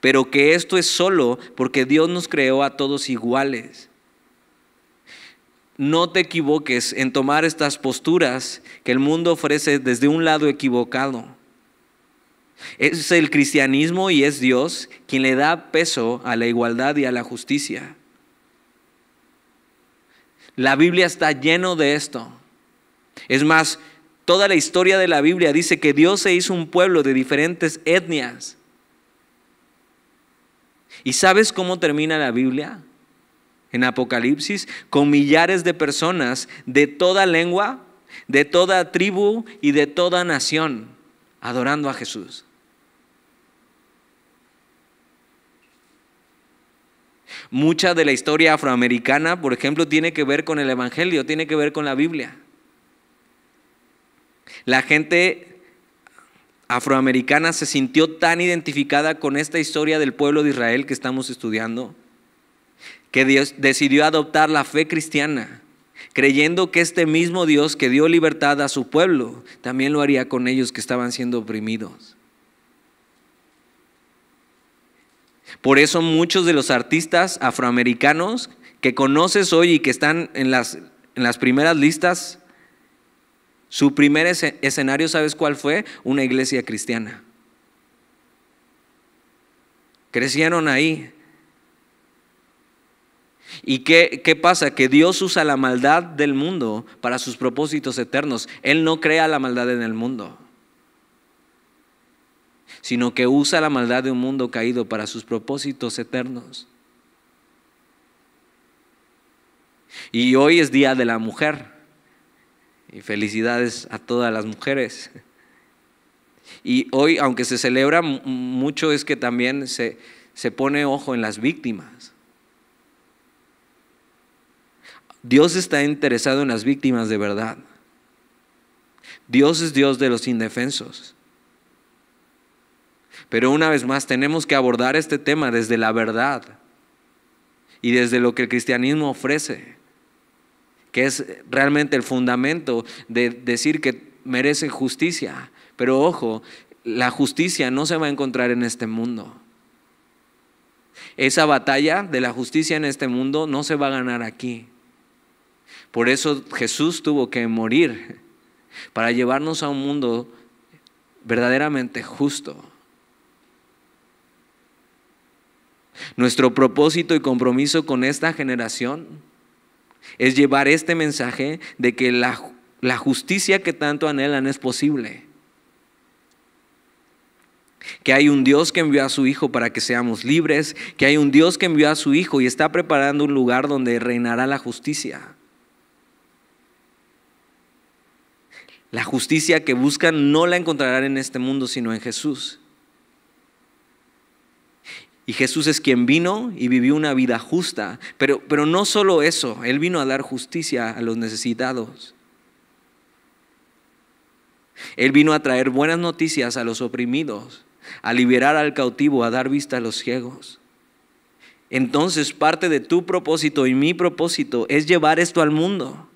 pero que esto es solo porque Dios nos creó a todos iguales. No te equivoques en tomar estas posturas que el mundo ofrece desde un lado equivocado. Es el cristianismo y es Dios quien le da peso a la igualdad y a la justicia. La Biblia está lleno de esto. Es más, toda la historia de la Biblia dice que Dios se hizo un pueblo de diferentes etnias. ¿Y sabes cómo termina la Biblia? En Apocalipsis, con millares de personas de toda lengua, de toda tribu y de toda nación, adorando a Jesús. Mucha de la historia afroamericana, por ejemplo, tiene que ver con el Evangelio, tiene que ver con la Biblia. La gente afroamericana se sintió tan identificada con esta historia del pueblo de Israel que estamos estudiando, que Dios decidió adoptar la fe cristiana, creyendo que este mismo Dios que dio libertad a su pueblo, también lo haría con ellos que estaban siendo oprimidos. Por eso muchos de los artistas afroamericanos que conoces hoy y que están en las primeras listas, su primer escenario, ¿sabes cuál fue? Una iglesia cristiana. Crecieron ahí. ¿Y qué pasa? Que Dios usa la maldad del mundo para sus propósitos eternos. Él no crea la maldad en el mundo, sino que usa la maldad de un mundo caído para sus propósitos eternos. Y hoy es Día de la Mujer. Y felicidades a todas las mujeres. Y hoy, aunque se celebra mucho, es que también se pone ojo en las víctimas. Dios está interesado en las víctimas de verdad. Dios es Dios de los indefensos. Pero una vez más tenemos que abordar este tema desde la verdad y desde lo que el cristianismo ofrece, que es realmente el fundamento de decir que merece justicia. Pero ojo, la justicia no se va a encontrar en este mundo. Esa batalla de la justicia en este mundo no se va a ganar aquí. Por eso Jesús tuvo que morir, para llevarnos a un mundo verdaderamente justo. Nuestro propósito y compromiso con esta generación es llevar este mensaje de que la justicia que tanto anhelan es posible. Que hay un Dios que envió a su Hijo para que seamos libres, que hay un Dios que envió a su Hijo y está preparando un lugar donde reinará la justicia. La justicia que buscan no la encontrarán en este mundo, sino en Jesús. Y Jesús es quien vino y vivió una vida justa, pero no solo eso, Él vino a dar justicia a los necesitados. Él vino a traer buenas noticias a los oprimidos, a liberar al cautivo, a dar vista a los ciegos. Entonces, parte de tu propósito y mi propósito es llevar esto al mundo.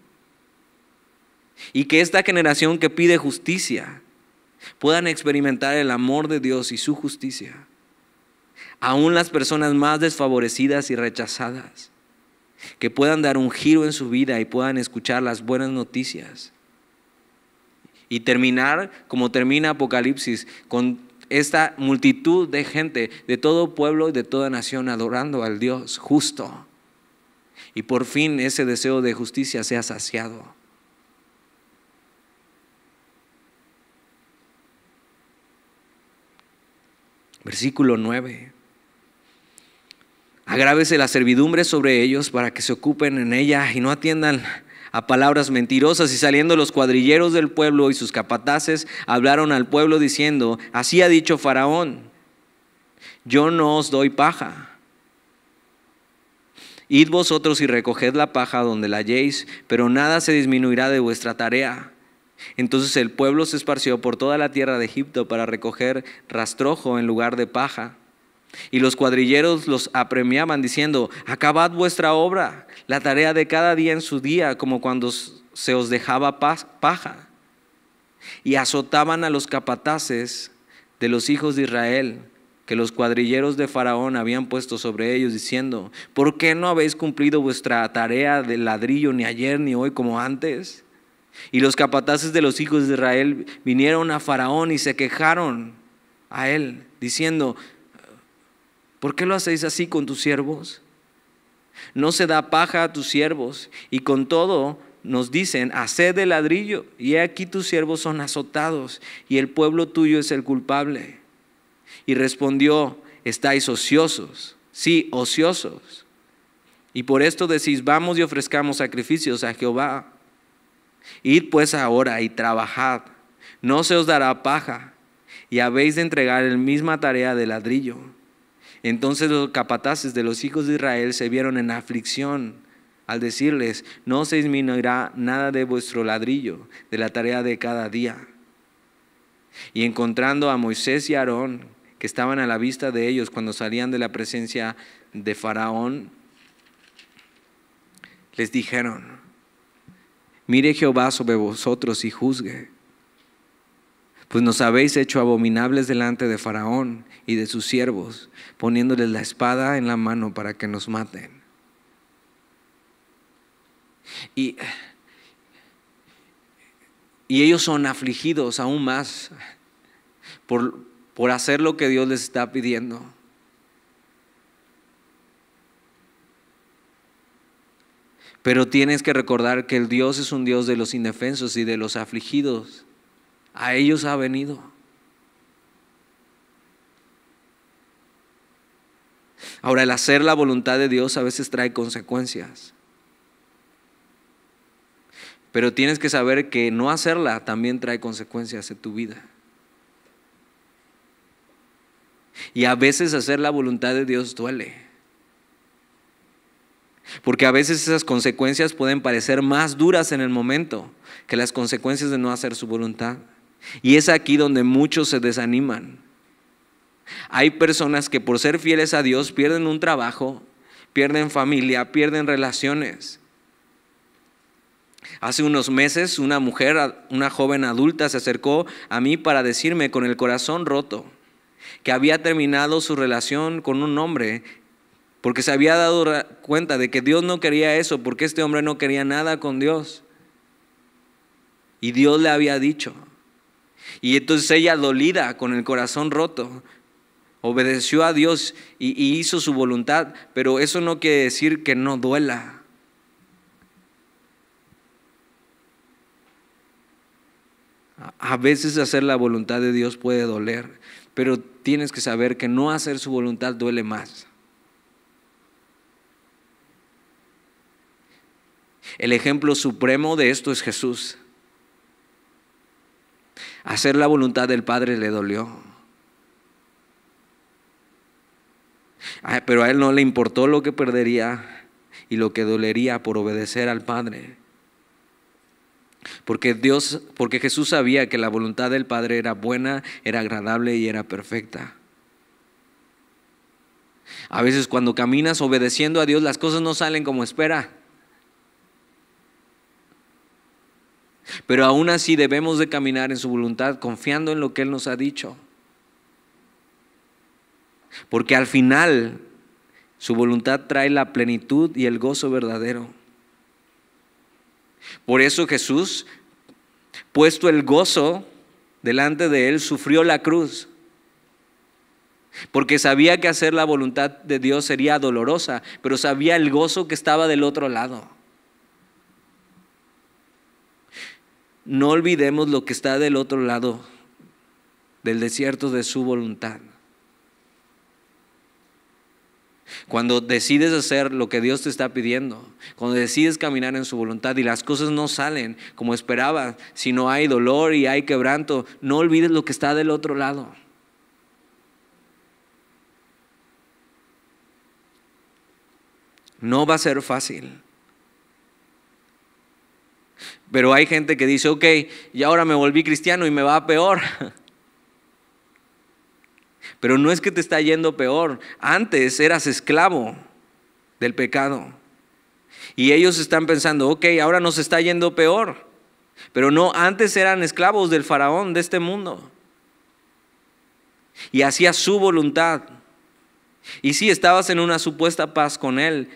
Y que esta generación que pide justicia puedan experimentar el amor de Dios y su justicia. Aún las personas más desfavorecidas y rechazadas, que puedan dar un giro en su vida y puedan escuchar las buenas noticias. Y terminar como termina Apocalipsis, con esta multitud de gente de todo pueblo y de toda nación adorando al Dios justo. Y por fin ese deseo de justicia sea saciado. Versículo 9. Agrávese la servidumbre sobre ellos para que se ocupen en ella y no atiendan a palabras mentirosas. Y saliendo los cuadrilleros del pueblo y sus capataces hablaron al pueblo diciendo: así ha dicho Faraón, yo no os doy paja. Id vosotros y recoged la paja donde la halléis, pero nada se disminuirá de vuestra tarea. Entonces el pueblo se esparció por toda la tierra de Egipto para recoger rastrojo en lugar de paja. Y los cuadrilleros los apremiaban diciendo: acabad vuestra obra, la tarea de cada día en su día, como cuando se os dejaba paja. Y azotaban a los capataces de los hijos de Israel, que los cuadrilleros de Faraón habían puesto sobre ellos, diciendo: ¿por qué no habéis cumplido vuestra tarea de ladrillo ni ayer ni hoy como antes? Y los capataces de los hijos de Israel vinieron a Faraón y se quejaron a él, diciendo: ¿por qué lo hacéis así con tus siervos? No se da paja a tus siervos, y con todo nos dicen: haced de ladrillo, y he aquí tus siervos son azotados, y el pueblo tuyo es el culpable. Y respondió: estáis ociosos, sí, ociosos. Y por esto decís: vamos y ofrezcamos sacrificios a Jehová. Id pues ahora y trabajad, no se os dará paja, y habéis de entregar la misma tarea de ladrillo. Entonces los capataces de los hijos de Israel se vieron en aflicción al decirles: no se disminuirá nada de vuestro ladrillo, de la tarea de cada día. Y encontrando a Moisés y a Aarón, que estaban a la vista de ellos cuando salían de la presencia de Faraón, les dijeron: mire Jehová sobre vosotros y juzgue, pues nos habéis hecho abominables delante de Faraón y de sus siervos, poniéndoles la espada en la mano para que nos maten. Y ellos son afligidos aún más por hacer lo que Dios les está pidiendo. Pero tienes que recordar que el Dios es un Dios de los indefensos y de los afligidos. A ellos ha venido. Ahora, el hacer la voluntad de Dios a veces trae consecuencias. Pero tienes que saber que no hacerla también trae consecuencias en tu vida. Y a veces hacer la voluntad de Dios duele. Porque a veces esas consecuencias pueden parecer más duras en el momento que las consecuencias de no hacer su voluntad. Y es aquí donde muchos se desaniman. Hay personas que por ser fieles a Dios pierden un trabajo, pierden familia, pierden relaciones. Hace unos meses una mujer, una joven adulta, se acercó a mí para decirme con el corazón roto que había terminado su relación con un hombre porque se había dado cuenta de que Dios no quería eso, porque este hombre no quería nada con Dios. Y Dios le había dicho. Y entonces ella, dolida, con el corazón roto, obedeció a Dios y hizo su voluntad, pero eso no quiere decir que no duela. A veces hacer la voluntad de Dios puede doler, pero tienes que saber que no hacer su voluntad duele más. El ejemplo supremo de esto es Jesús. Hacer la voluntad del Padre le dolió. Pero a él no le importó lo que perdería y lo que dolería por obedecer al Padre. Porque Jesús sabía que la voluntad del Padre era buena, era agradable y era perfecta. A veces cuando caminas obedeciendo a Dios, las cosas no salen como espera. Pero aún así debemos de caminar en su voluntad, confiando en lo que Él nos ha dicho. Porque al final su voluntad trae la plenitud y el gozo verdadero. Por eso Jesús, puesto el gozo delante de Él, sufrió la cruz. Porque sabía que hacer la voluntad de Dios sería dolorosa, pero sabía el gozo que estaba del otro lado. No olvidemos lo que está del otro lado del desierto de su voluntad. Cuando decides hacer lo que Dios te está pidiendo, cuando decides caminar en su voluntad y las cosas no salen como esperabas, si no hay dolor y hay quebranto, no olvides lo que está del otro lado. No va a ser fácil. Pero hay gente que dice, ok, y ahora me volví cristiano y me va peor. Pero no es que te está yendo peor. Antes eras esclavo del pecado. Y ellos están pensando, ok, ahora nos está yendo peor. Pero no, antes eran esclavos del faraón, de este mundo. Y hacía su voluntad. Y sí, estabas en una supuesta paz con él.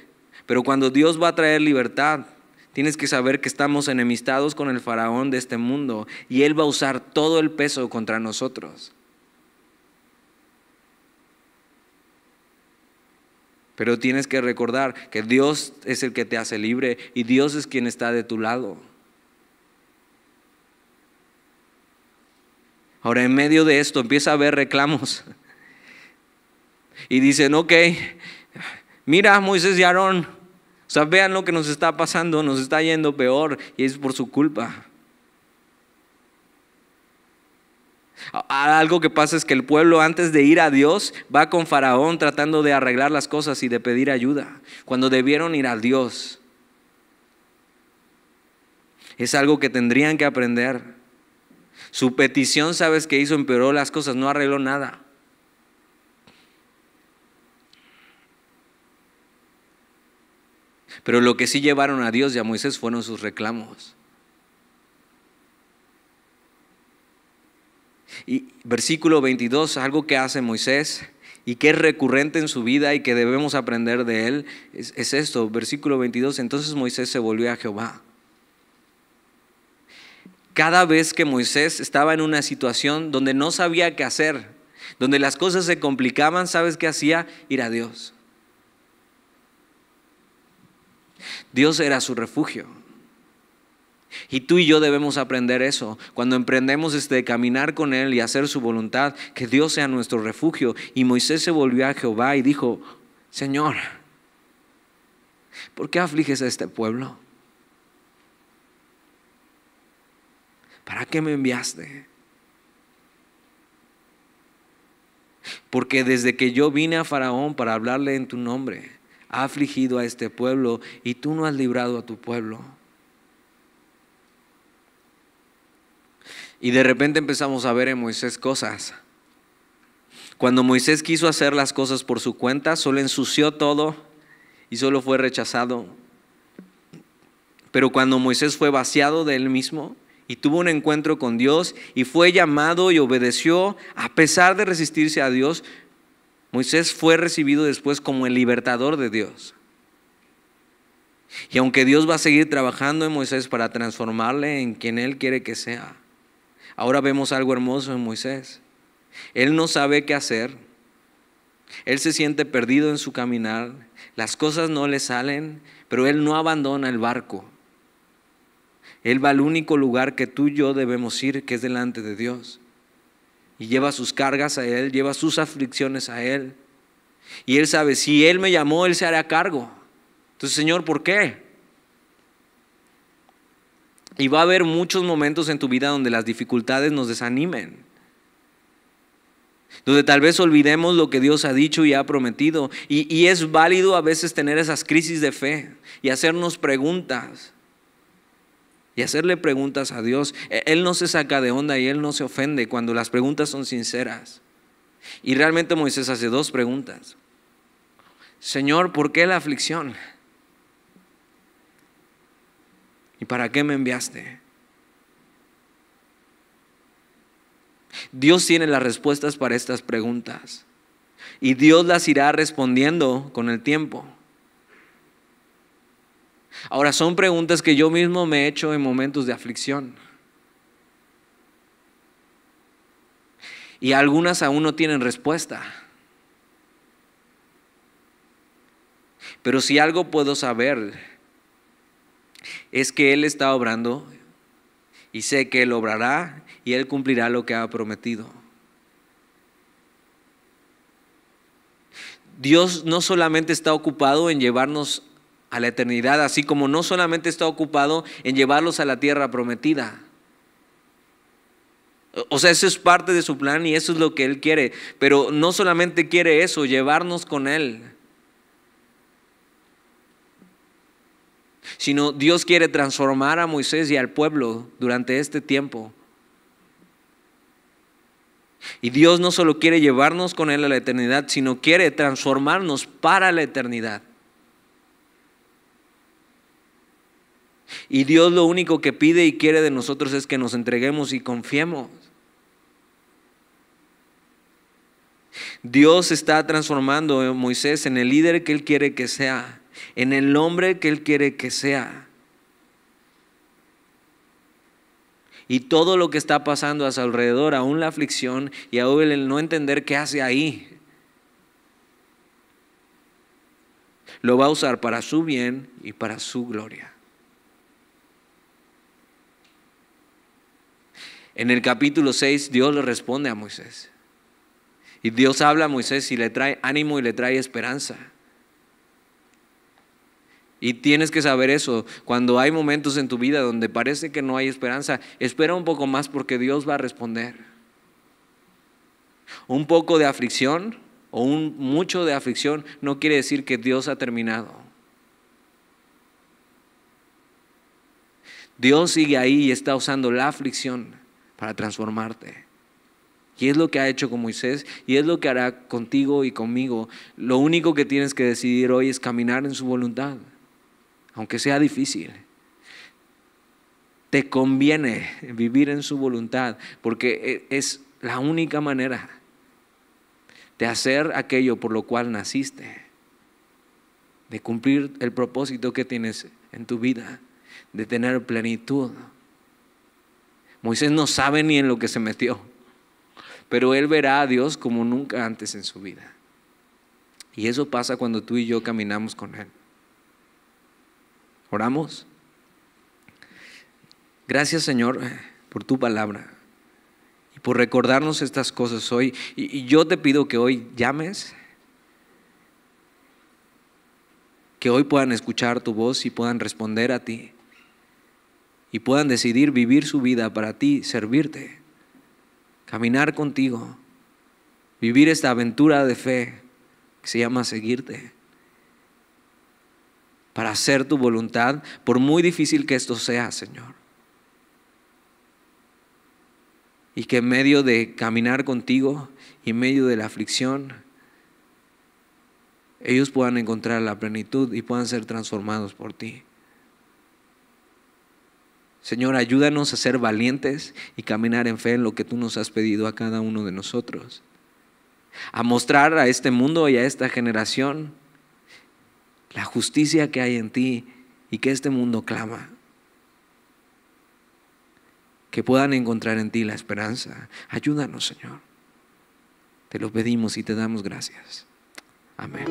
Pero cuando Dios va a traer libertad, tienes que saber que estamos enemistados con el faraón de este mundo. Y él va a usar todo el peso contra nosotros. Pero tienes que recordar que Dios es el que te hace libre y Dios es quien está de tu lado. Ahora, en medio de esto empieza a haber reclamos. Y dicen, ok, mira Moisés y Aarón, o sea, vean lo que nos está pasando, nos está yendo peor y es por su culpa. Algo que pasa es que el pueblo, antes de ir a Dios, va con Faraón tratando de arreglar las cosas y de pedir ayuda, cuando debieron ir a Dios. Es algo que tendrían que aprender. Su petición, ¿sabes qué hizo? Empeoró las cosas, no arregló nada. Pero lo que sí llevaron a Dios y a Moisés fueron sus reclamos. Y versículo 22, algo que hace Moisés y que es recurrente en su vida y que debemos aprender de él, es esto, versículo 22, entonces Moisés se volvió a Jehová. Cada vez que Moisés estaba en una situación donde no sabía qué hacer, donde las cosas se complicaban, ¿sabes qué hacía? Ir a Dios. Dios era su refugio. Y tú y yo debemos aprender eso. Cuando emprendemos caminar con Él y hacer su voluntad, que Dios sea nuestro refugio. Y Moisés se volvió a Jehová y dijo, Señor, ¿por qué afliges a este pueblo? ¿Para qué me enviaste? Porque desde que yo vine a Faraón para hablarle en tu nombre, ha afligido a este pueblo y tú no has librado a tu pueblo. Y de repente empezamos a ver en Moisés cosas. Cuando Moisés quiso hacer las cosas por su cuenta, solo ensució todo y solo fue rechazado. Pero cuando Moisés fue vaciado de él mismo y tuvo un encuentro con Dios y fue llamado y obedeció a pesar de resistirse a Dios, Moisés fue recibido después como el libertador de Dios. Y aunque Dios va a seguir trabajando en Moisés para transformarle en quien Él quiere que sea, ahora vemos algo hermoso en Moisés. Él no sabe qué hacer. Él se siente perdido en su caminar. Las cosas no le salen, pero él no abandona el barco. Él va al único lugar que tú y yo debemos ir, que es delante de Dios. Y lleva sus cargas a Él, lleva sus aflicciones a Él. Y Él sabe, si Él me llamó, Él se hará cargo. Entonces, Señor, ¿por qué? Y va a haber muchos momentos en tu vida donde las dificultades nos desanimen, donde tal vez olvidemos lo que Dios ha dicho y ha prometido. Y es válido a veces tener esas crisis de fe y hacernos preguntas. Y hacerle preguntas a Dios. Él no se saca de onda y Él no se ofende cuando las preguntas son sinceras. Y realmente Moisés hace dos preguntas. Señor, ¿por qué la aflicción? ¿Y para qué me enviaste? Dios tiene las respuestas para estas preguntas y Dios las irá respondiendo con el tiempo. Ahora, son preguntas que yo mismo me he hecho en momentos de aflicción. Y algunas aún no tienen respuesta. Pero si algo puedo saber es que Él está obrando y sé que Él obrará y Él cumplirá lo que ha prometido. Dios no solamente está ocupado en llevarnos a la eternidad, así como no solamente está ocupado en llevarlos a la tierra prometida. O sea, eso es parte de su plan y eso es lo que Él quiere. Pero no solamente quiere eso, llevarnos con Él, sino Dios quiere transformar a Moisés y al pueblo durante este tiempo. Y Dios no solo quiere llevarnos con Él a la eternidad, sino quiere transformarnos para la eternidad. Y Dios lo único que pide y quiere de nosotros es que nos entreguemos y confiemos. Dios está transformando a Moisés en el líder que Él quiere que sea, en el hombre que Él quiere que sea. Y todo lo que está pasando a su alrededor, aún la aflicción y aún el no entender qué hace ahí, lo va a usar para su bien y para su gloria. En el capítulo 6 Dios le responde a Moisés. Y Dios habla a Moisés y le trae ánimo y le trae esperanza. Y tienes que saber eso. Cuando hay momentos en tu vida donde parece que no hay esperanza, espera un poco más porque Dios va a responder. Un poco de aflicción o mucho de aflicción no quiere decir que Dios ha terminado. Dios sigue ahí y está usando la aflicción para transformarte. Y es lo que ha hecho con Moisés y es lo que hará contigo y conmigo. Lo único que tienes que decidir hoy es caminar en su voluntad, aunque sea difícil. Te conviene vivir en su voluntad porque es la única manera de hacer aquello por lo cual naciste, de cumplir el propósito que tienes en tu vida, de tener plenitud. Moisés no sabe ni en lo que se metió, pero él verá a Dios como nunca antes en su vida. Y eso pasa cuando tú y yo caminamos con Él. ¿Oramos? Gracias, Señor, por tu palabra y por recordarnos estas cosas hoy. Y yo te pido que hoy llames, que hoy puedan escuchar tu voz y puedan responder a ti y puedan decidir vivir su vida para ti, servirte, caminar contigo, vivir esta aventura de fe que se llama seguirte, para hacer tu voluntad, por muy difícil que esto sea, Señor. Y que en medio de caminar contigo y en medio de la aflicción, ellos puedan encontrar la plenitud y puedan ser transformados por ti. Señor, ayúdanos a ser valientes y caminar en fe en lo que tú nos has pedido a cada uno de nosotros. A mostrar a este mundo y a esta generación la justicia que hay en ti y que este mundo clama. Que puedan encontrar en ti la esperanza. Ayúdanos, Señor. Te lo pedimos y te damos gracias. Amén.